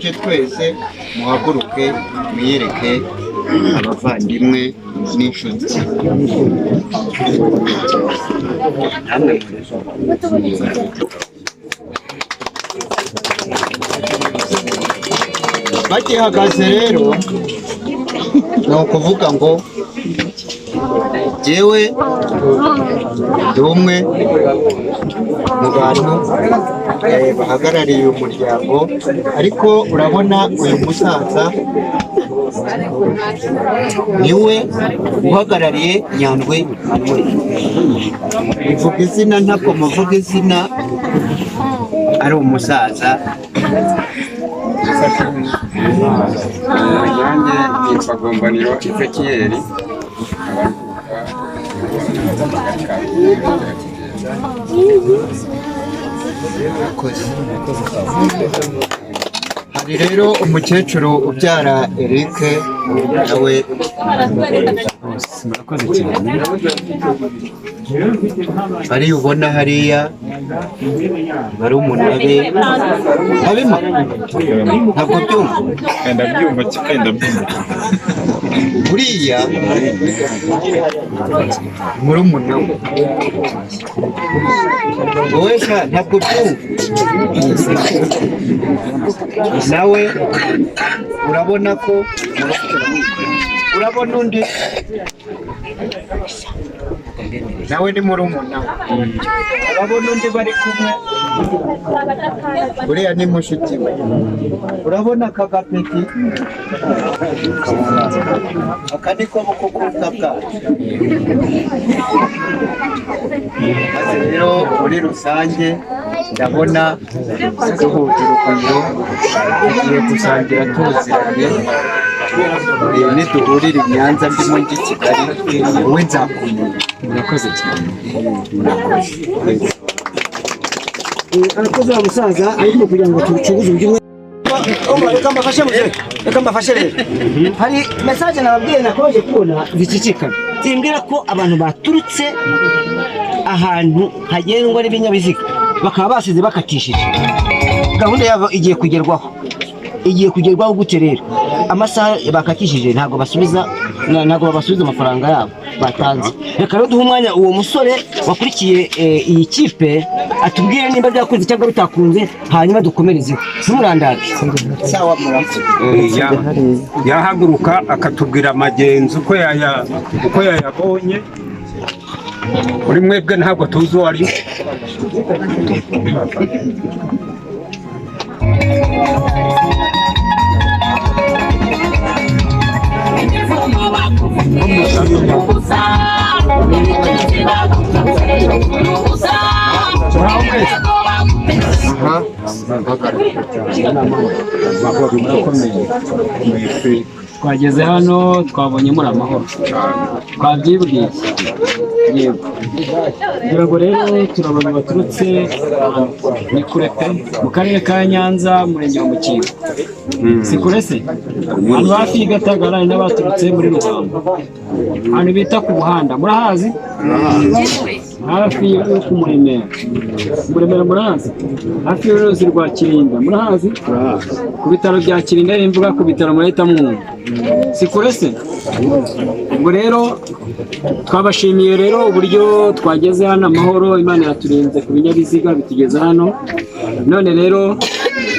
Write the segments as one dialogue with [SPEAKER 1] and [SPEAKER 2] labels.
[SPEAKER 1] muhaguruke twese muhaguruke mwiyereke abavandimwe n'inshuti. Bagihagaze rero ni ukuvuga ngo jyewe ndi umwe mu bantu bahagarariye umuryango, ariko urabona uyu musaza niwe uhagarariye Nyandwi Emmanuel. Bivuga izina ntabwo muvuga izina, ari umusaza.
[SPEAKER 2] Nanjye nitwa Gombaniro Ezekiel.
[SPEAKER 1] Hari rero umukecuru ubyara Eric nawe murakoze cyane. Ari ubona hariya bari umunani abima ntabwo byumva
[SPEAKER 2] Ndabyumva kigenda
[SPEAKER 1] buriya murumuna wowe ntabwo byumva nawe urabona ko urabona undi nawe ni murumuna urabona undi bari kumwe uriya ni mushiki we. Urabona aka gapeti aka ni ko bukukuka bwacu. Maze rero muri rusange ndabona duhuje urugwiro tugiye gusangira tuziranye. Niduhurira i Nyanza ndimo njye i Kigali wowe nzakumenya. Murakoze cyane.
[SPEAKER 3] Arakoze wa musaza ariko kugira ngo tubicuguze uburyo reka mbafashe rero. Hari message nababwiye nakoje kubona zicicikana zimbwira ko abantu baturutse ahantu hagendwa n'ibinyabiziga bakaba basize bakatishije. Gahunda yabo igiye kugerwaho gute rero? Amasaha bakatishije ntabwo babasubiza amafaranga yabo batanze. Reka rero duhe umwanya uwo musore wakurikiye iyi kipe atubwire nimba byakunze cyangwa bitakunze, hanyuma dukomerezeho. Ntumurandare.
[SPEAKER 1] Sawa murakoze.
[SPEAKER 2] yahaguruka akatubwira amagenzi uko yayabonye. Muri mwebwe ntabwo tuzi uwo ari.
[SPEAKER 4] Twageze hano twabonye muri amahoro, twabyibwiye. Yego, kugira ngo rero turabona baturutse ni kure pe, mu karere ka Nyanza, umurenge wa Mukingo. Si kure se? Hano hafi y'Igatagara hari n'abaturutse muri Ruhango, ahantu bita ku Buhanda, murahazi? Hafi yo ku Muremera murahazi? Hafi y'uruzi rwa Kirinda murahazi? Ku bitaro bya Kirinda imvuga ku bitaro murahita mwumva. Si kure se? Ubwo rero twabashimiye rero uburyo twageze hano amahoro. Imana iraturinze ku binyabiziga bitugeza hano. None rero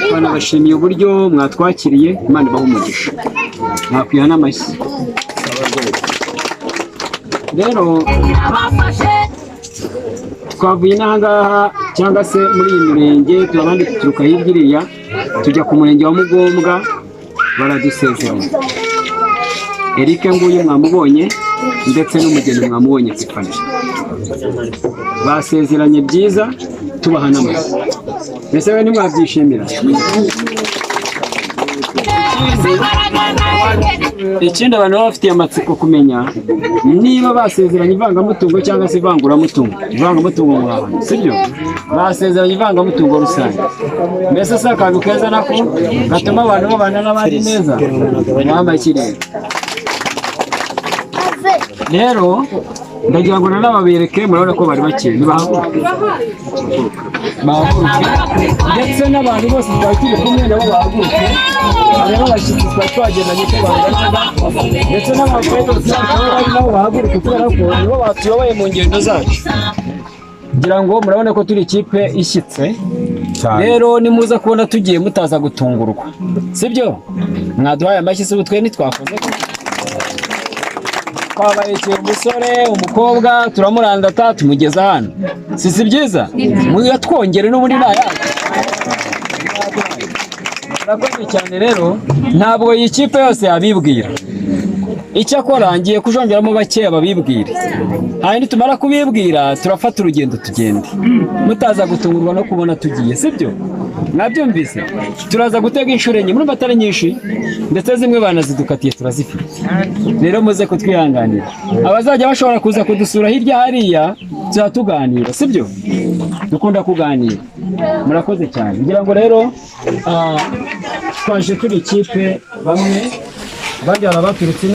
[SPEAKER 4] twanabashimiye uburyo mwatwakiriye. Imana ibahe umugisha, mwakwiha n'amashyi. Rero twavuye n'ahangaha cyangwa se muri iyi murenge, turabandi tuturuka hirya iriya tujya ku murenge wa Mugombwa, baradusezeranya. Eric nguyu mwamubonye ndetse n'umugeni mwamubonye Tiffany, basezeranye byiza, tubaha n'amashyi. Mbese we ntimwabyishimira? Ikindi abantu baba bafitiye amatsiko kumenya niba basezeranye ivangamutungo cyangwa se ivanguramutungo. Ivangamutungo mu bantu, sibyo? Basezeranye ivangamutungo rusange. Mbese si akantu keza nako gatuma abantu babana n'abandi neza? Mwamashyi rero. ndagira ngo nanababereke murabona ko bari bakeye bahaguruke ndetse n'abantu bose twari turi kumwe nabo bahaguruke hariho abashyitsi twari twagendanye ko banganaga ndetse n'abakozi nabo bahaguruke kubera ko nibo batuyoboye mu ngendo zacu ngira ngo murabona ko turi ikipe ishyitse rero nimuza kubona tugiye mutaza gutungurwa sibyo mwaduhaye amashyi se ubutwe ntitwakoze twabarekeye umusore umukobwa turamurandata tumugeza hano si byiza muyatwongere n'ubundi ntayacu murakoze cyane rero ntabwo iyi kipe yose yabibwira icyo akora ngiye kujongeramo bakeya babibwire hanyuma nitumara kubibwira turafata urugendo tugende mutaza gutungurwa no kubona tugiye sibyo mwabyumvise turaza gutega inshuro enye muri batari nyinshi ndetse zimwe banazidukatiye turazifite rero muze kutwihanganira abazajya bashobora kuza kudusura hirya hariya tuzatuganira sibyo dukunda kuganira murakoze cyane ngira ngo rero twaje turi ikipe bamwe bajyana baturutse